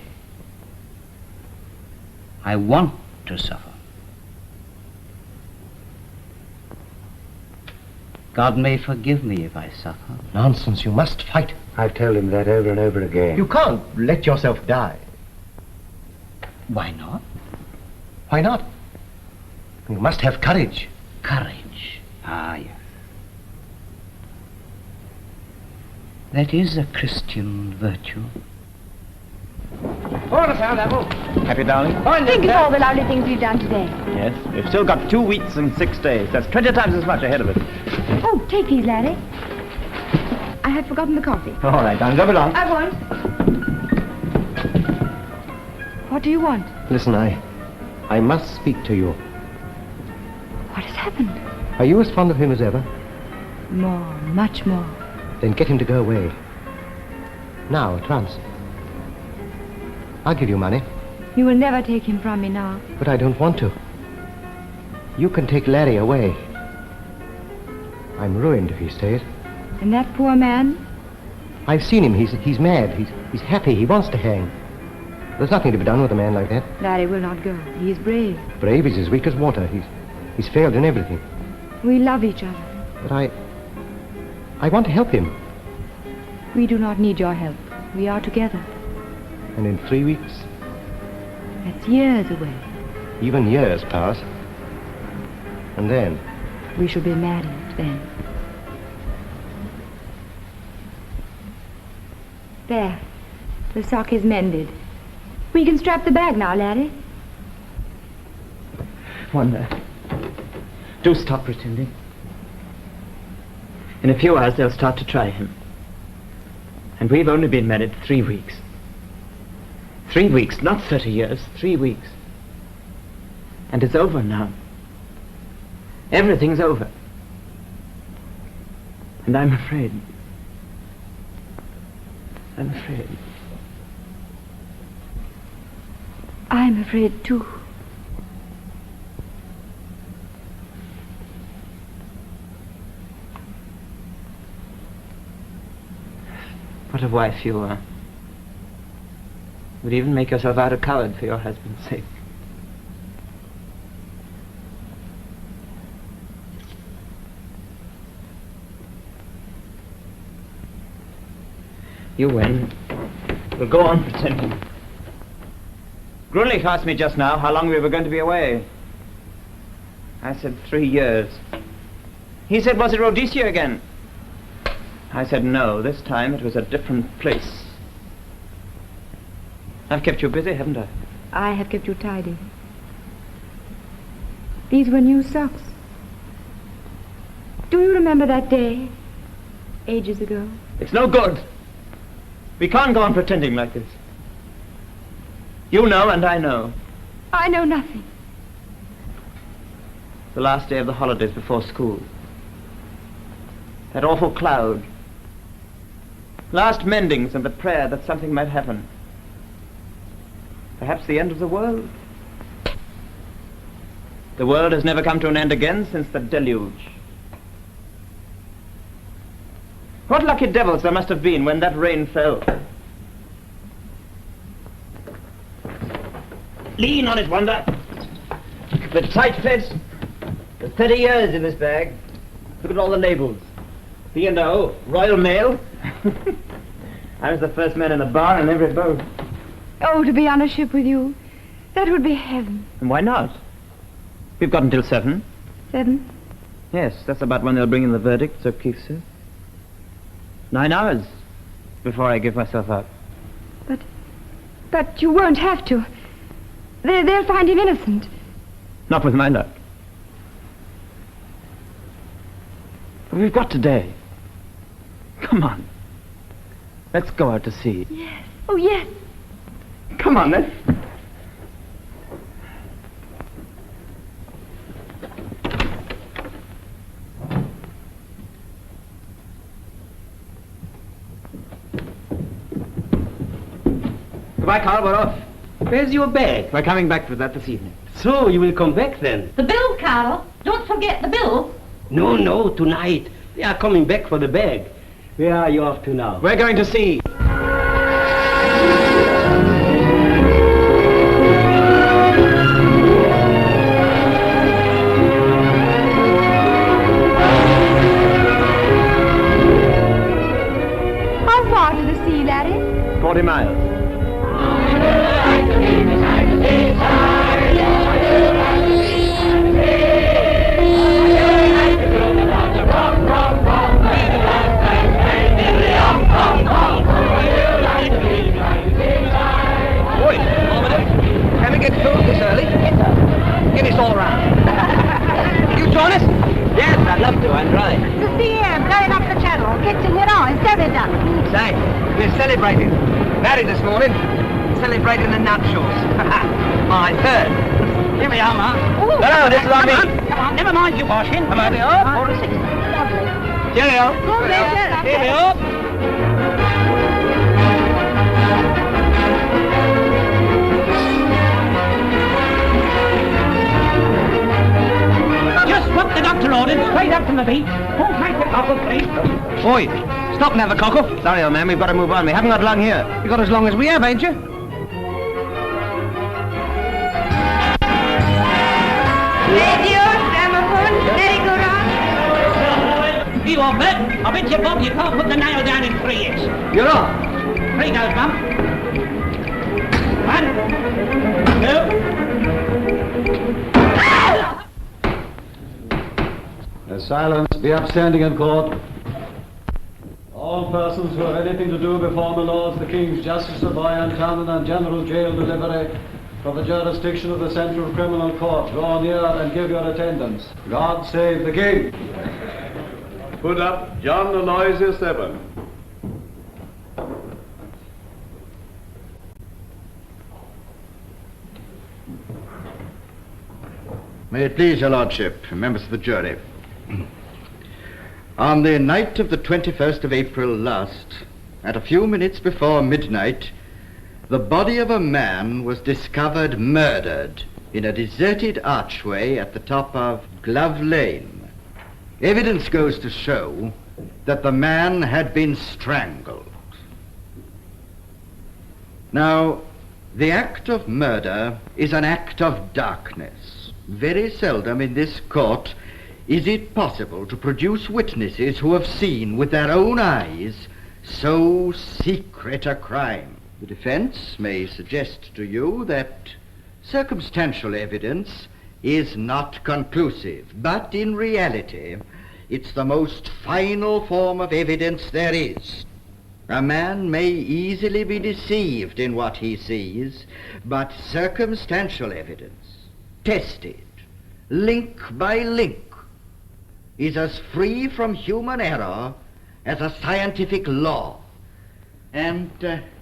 I want to suffer. God may forgive me if I suffer. Nonsense, you must fight. I've told him that over and over again. You can't let yourself die. Why not? Why not? You must have courage. Courage. Ah, yes. That is a Christian virtue. Happy, darling? Think of all the lovely things we've done today. Yes, we've still got 2 weeks and 6 days. That's 20 times as much ahead of us. Oh, take these, Larry. I had forgotten the coffee. All right, darling, go along. I won't. What do you want? Listen, I must speak to you. What has happened? Are you as fond of him as ever? More, much more. Then get him to go away. Now, at once. I'll give you money. You will never take him from me now. But I don't want to. You can take Larry away. I'm ruined if he stays. And that poor man? I've seen him. He's mad. He's happy. He wants to hang. There's nothing to be done with a man like that. Larry will not go. He is brave. Brave? He's as weak as water. He's failed in everything. We love each other. But I want to help him. We do not need your help. We are together. And in 3 weeks? That's years away. Even years pass. And then? We shall be married then. There. The sock is mended. We can strap the bag now, Larry. Wanda, do stop pretending. In a few hours, they'll start to try him. And we've only been married 3 weeks. 3 weeks, not 30 years, 3 weeks. And it's over now. Everything's over. And I'm afraid. I'm afraid. I'm afraid too. What a wife you are. Would even make yourself out a coward for your husband's sake. You win. We'll go on pretending. Grunlich asked me just now how long we were going to be away. I said 3 years. He said, was it Rhodesia again? I said no, this time it was a different place. I've kept you busy, haven't I? I have kept you tidy. These were new socks. Do you remember that day? Ages ago. It's no good. We can't go on pretending like this. You know and I know. I know nothing. The last day of the holidays before school. That awful cloud. Last mendings and the prayer that something might happen. Perhaps the end of the world. The world has never come to an end again since the deluge. What lucky devils there must have been when that rain fell. Lean on it, Wanda. The tight fit. There's 30 years in this bag. Look at all the labels. B&O, Royal Mail. I was the first man in the bar on every boat. Oh, to be on a ship with you. That would be heaven. And why not? We've got until 7. 7? Yes, that's about when they'll bring in the verdict, so Keith says. 9 hours before I give myself up. But you won't have to. They'll find him innocent. Not with my luck. But we've got today. Come on. Let's go out to sea. Yes. Oh, yes. Come on, then. Goodbye, Carl, we're off. Where's your bag? We're coming back for that this evening. So, you will come back then? The bill, Carl. Don't forget the bill. No, tonight. We are coming back for the bag. Where are you off to now? We're going to sea. How far to the sea, Larry? 40 miles. Get us all round. You join us? Yes, I'd love to. I'm dry. The sea air blowing up the channel, catching it on. It's very done. Say, we're celebrating. Married this morning. Celebrating the nuptials. My third. Here we are, Ma. No, this is on me. Come on, never mind you washing. Come on. Here we are. 4 and 6. Lovely. Cheerio. Here we are. Just what the doctor ordered, straight up from the beach. Don't make the cockle, please. Boy, stop and have a cockle. Sorry, old man, we've got to move on. We haven't got long here. You've got as long as we have, ain't you? Radio, gramophone, merry-go-round. You are bet. I bet you, Bob, you can't put the nail down in 3 years. You're off. 3 goes, Bump. 1, 2. Silence, be upstanding in court. All persons who have anything to do before my lords, the King's Justice of Bayern Town and General Jail Delivery, from the jurisdiction of the Central Criminal Court, draw near and give your attendance. God save the King. Put up John Aloysius Evan. May it please your lordship, members of the jury. On the night of the 21st of April last, at a few minutes before midnight, the body of a man was discovered murdered in a deserted archway at the top of Glove Lane. Evidence goes to show that the man had been strangled. Now, the act of murder is an act of darkness. Very seldom in this court is it possible to produce witnesses who have seen with their own eyes so secret a crime. The defense may suggest to you that circumstantial evidence is not conclusive, but in reality, it's the most final form of evidence there is. A man may easily be deceived in what he sees, but circumstantial evidence, tested, link by link, is as free from human error as a scientific law. And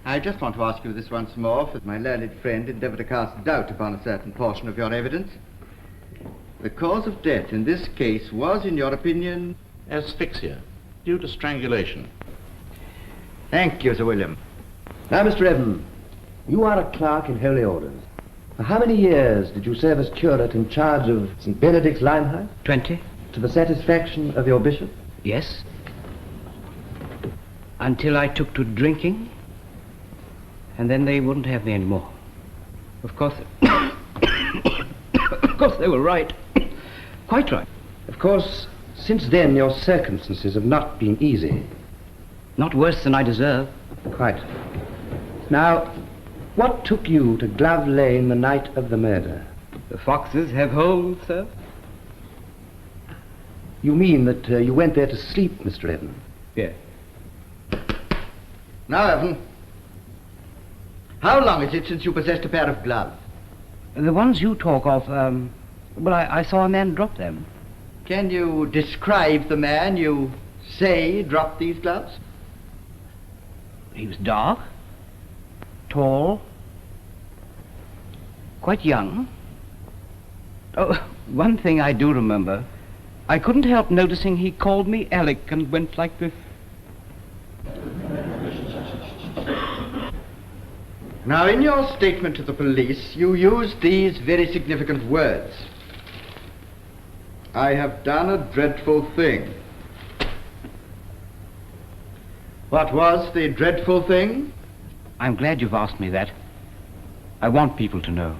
I just want to ask you this once more, for my learned friend endeavoured to cast doubt upon a certain portion of your evidence. The cause of death in this case was, in your opinion... Asphyxia, due to strangulation. Thank you, Sir William. Now, Mr. Evan, you are a clerk in Holy Orders. For how many years did you serve as curate in charge of St. Benedict's Limehouse? 20. To the satisfaction of your bishop? Yes. Until I took to drinking, and then they wouldn't have me anymore. Of course, of course they were right. Quite right. Of course, since then your circumstances have not been easy. Not worse than I deserve. Quite. Now, what took you to Glove Lane the night of the murder? The foxes have holes, sir. You mean that you went there to sleep, Mr. Evan? Yes. Now, Evan, How long is it since you possessed a pair of gloves? The ones you talk of, well, I saw a man drop them. Can you describe the man you say dropped these gloves? He was dark, tall, quite young. Oh, one thing I do remember. I couldn't help noticing he called me Alec and went like this. Now, in your statement to the police, you used these very significant words. I have done a dreadful thing. What was the dreadful thing? I'm glad you've asked me that. I want people to know.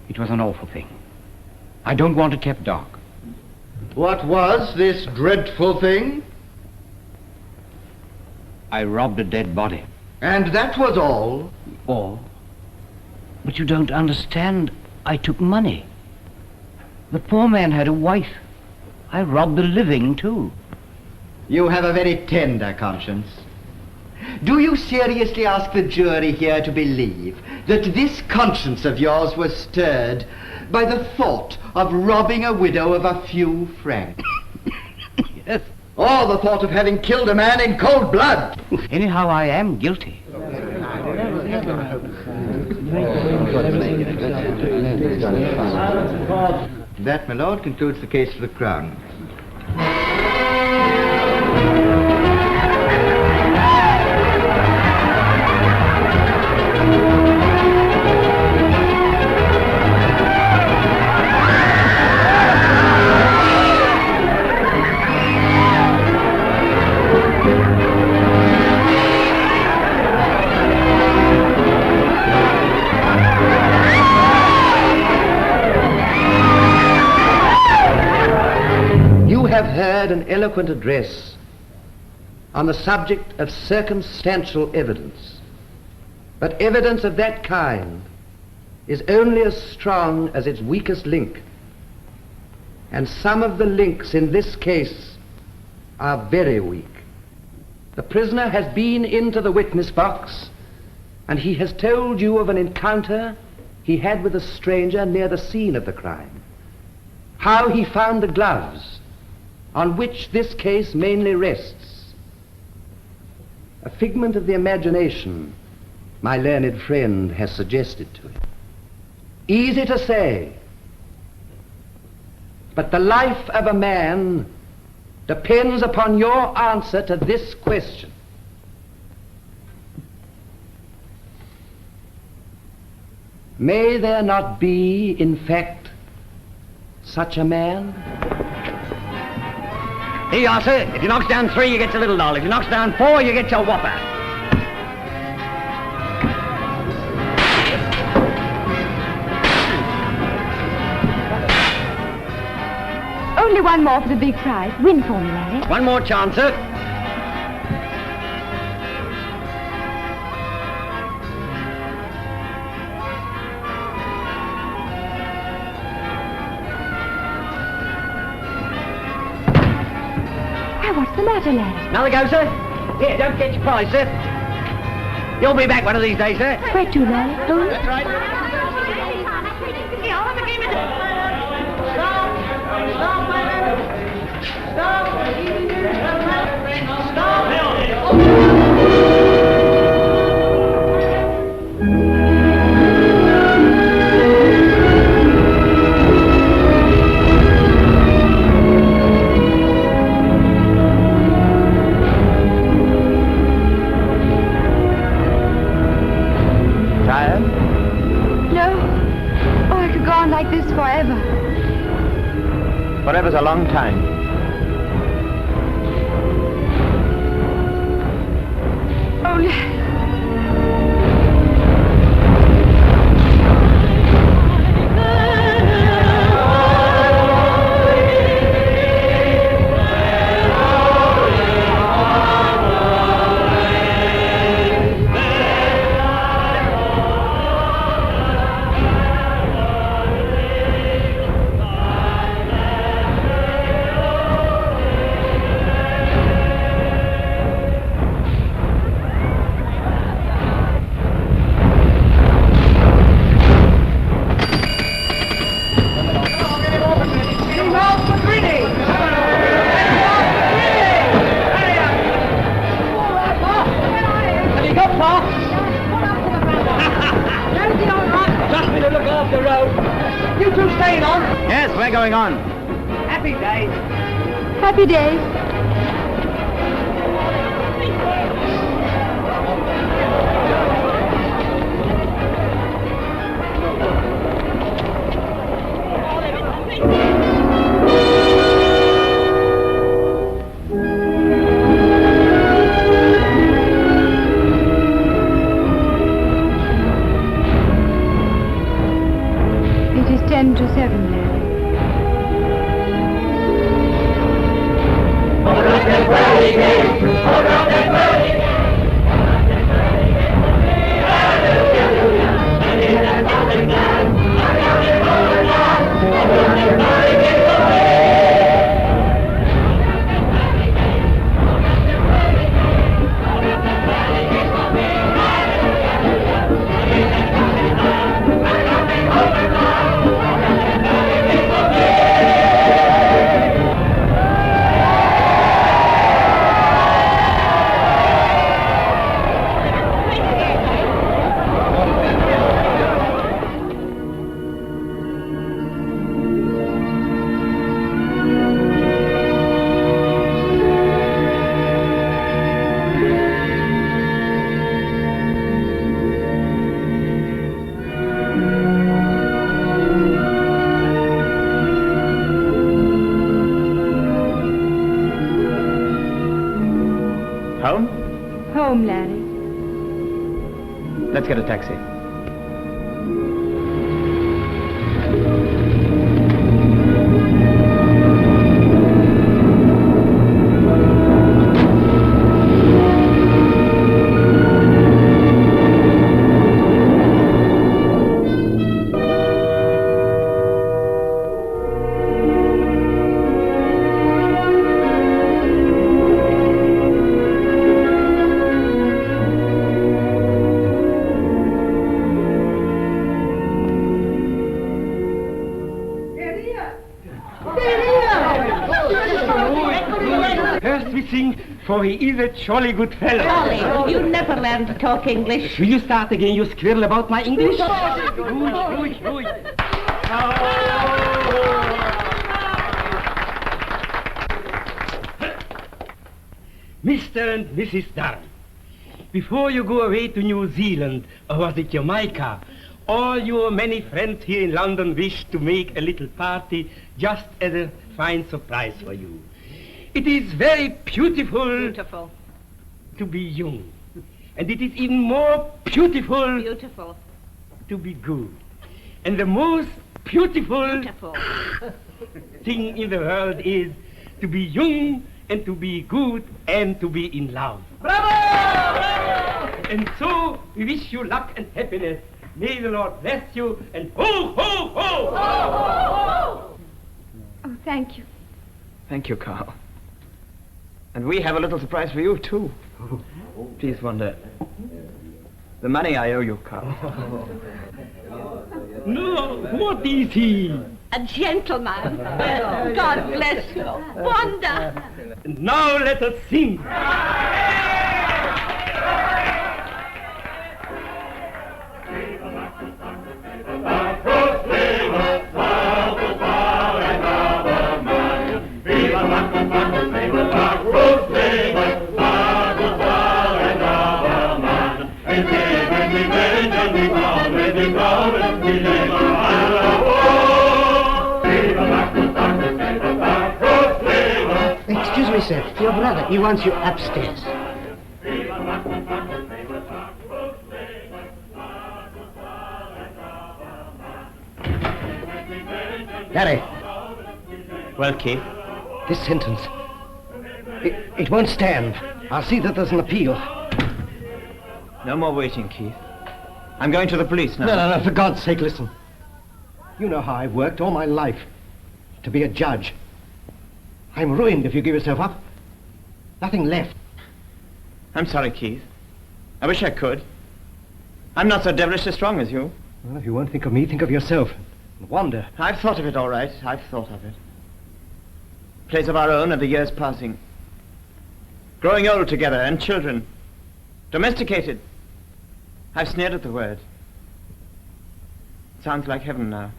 It was an awful thing. I don't want it kept dark. What was this dreadful thing? I robbed a dead body. And that was all? All? But you don't understand. I took money. The poor man had a wife. I robbed the living, too. You have a very tender conscience. Do you seriously ask the jury here to believe that this conscience of yours was stirred by the thought of robbing a widow of a few francs? Yes. Or the thought of having killed a man in cold blood? Anyhow, I am guilty. That, my lord, concludes the case for the Crown. Have heard an eloquent address on the subject of circumstantial evidence, but evidence of that kind is only as strong as its weakest link, and some of the links in this case are very weak. The prisoner has been into the witness box, and he has told you of an encounter he had with a stranger near the scene of the crime, how he found the gloves on which this case mainly rests. A figment of the imagination, my learned friend has suggested to him. Easy to say, but the life of a man depends upon your answer to this question. May there not be, in fact, such a man? Here you are, sir. If you knocks down 3, you get your little doll. If you knocks down 4, you get your whopper. Only one more for the big prize. Win for me, Larry. One more chance, sir. What's the matter, Larry? Another go, sir? Here, don't get your prize, sir. You'll be back one of these days, sir. Where to, Larry? Home? That's right. Like this forever. Forever's a long time. Oh, Larry. I going on? Happy days. Happy days. It is 10 to 7, Larry. Home? Home, Larry. Let's get a taxi. First we sing, for he is a jolly good fellow. Jolly, you never learn to talk English. Will you start again, you squirrel about my English? Mr. and Mrs. Darrent, before you go away to New Zealand, or was it Jamaica, all your many friends here in London wish to make a little party just as a fine surprise for you. It is very beautiful to be young. And it is even more beautiful to be good. And the most beautiful thing in the world is to be young and to be good and to be in love. Bravo! And so we wish you luck and happiness. May the Lord bless you and ho, ho, ho! Ho, ho, ho! Oh, thank you. Thank you, Carl. And we have a little surprise for you, too. Please, Wanda. The money I owe you, Carl. No, what is he? A gentleman. God bless you. Wanda. And now let us sing. Excuse me, sir. Your brother, he wants you upstairs. Larry. Well, Keith? This sentence. It won't stand. I'll see that there's an appeal. No more waiting, Keith. I'm going to the police now. No, for God's sake, listen. You know how I've worked all my life to be a judge. I'm ruined if you give yourself up. Nothing left. I'm sorry, Keith. I wish I could. I'm not so devilishly strong as you. Well, if you won't think of me, think of yourself. And Wanda. I've thought of it, all right. I've thought of it. Place of our own and the years passing. Growing old together and children. Domesticated. I've sneered at the word. Sounds like heaven now.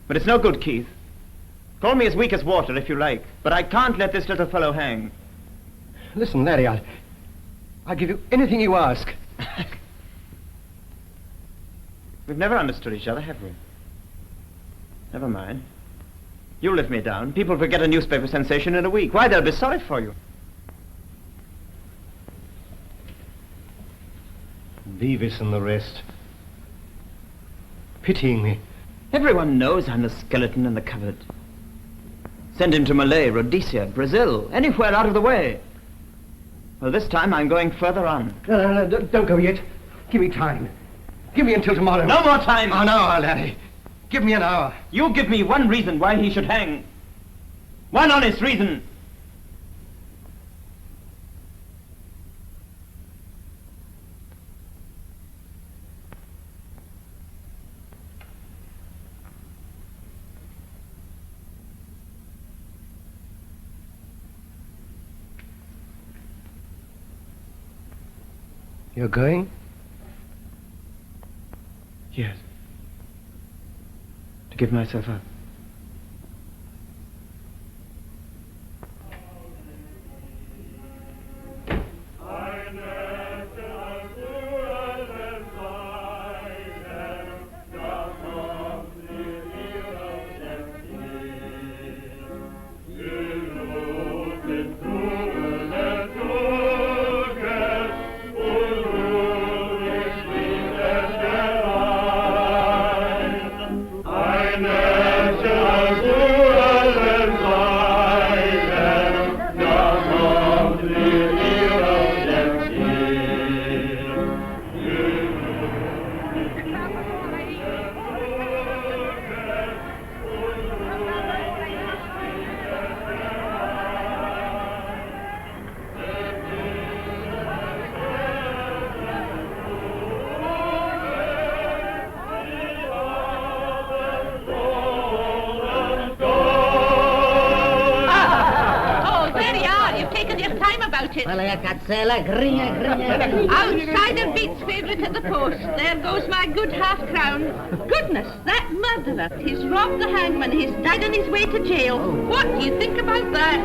But it's no good, Keith. Call me as weak as water if you like, but I can't let this little fellow hang. Listen, Larry, I'll give you anything you ask. We've never understood each other, have we? Never mind. You lift me down. People forget a newspaper sensation in a week. Why, they'll be sorry for you. Beavis and the rest. Pitying me. Everyone knows I'm the skeleton in the cupboard. Send him to Malay, Rhodesia, Brazil, anywhere out of the way. Well, this time I'm going further on. No, don't go yet. Give me time. Give me until tomorrow. No more time! An hour, Larry. Give me an hour. You give me one reason why he should hang. One honest reason. You're going? Yes. To give myself up. Outsider beats favourite at the post. There goes my good half-crown. Goodness, that murderer. He's robbed the hangman. He's died on his way to jail. What do you think about that?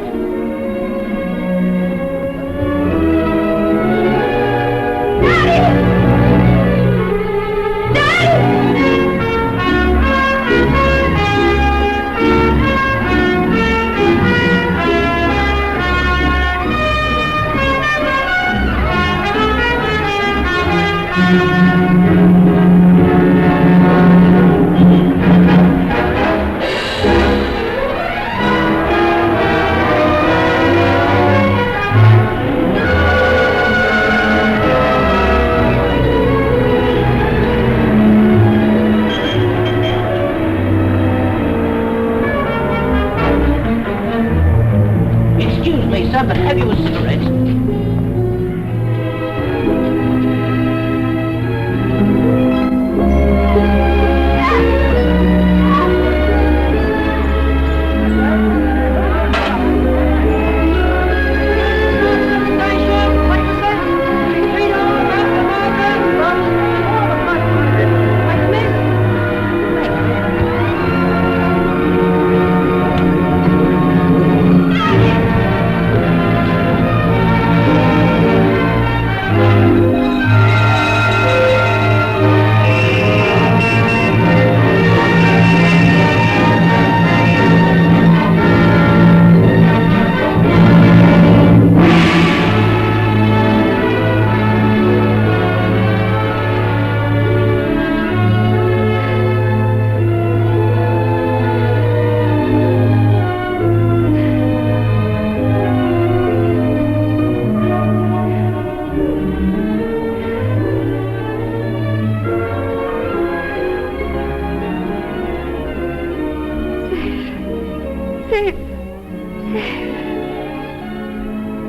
Safe.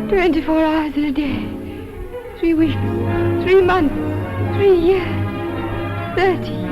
24 hours in a day. 3 weeks. 3 months. 3 years. 30 years.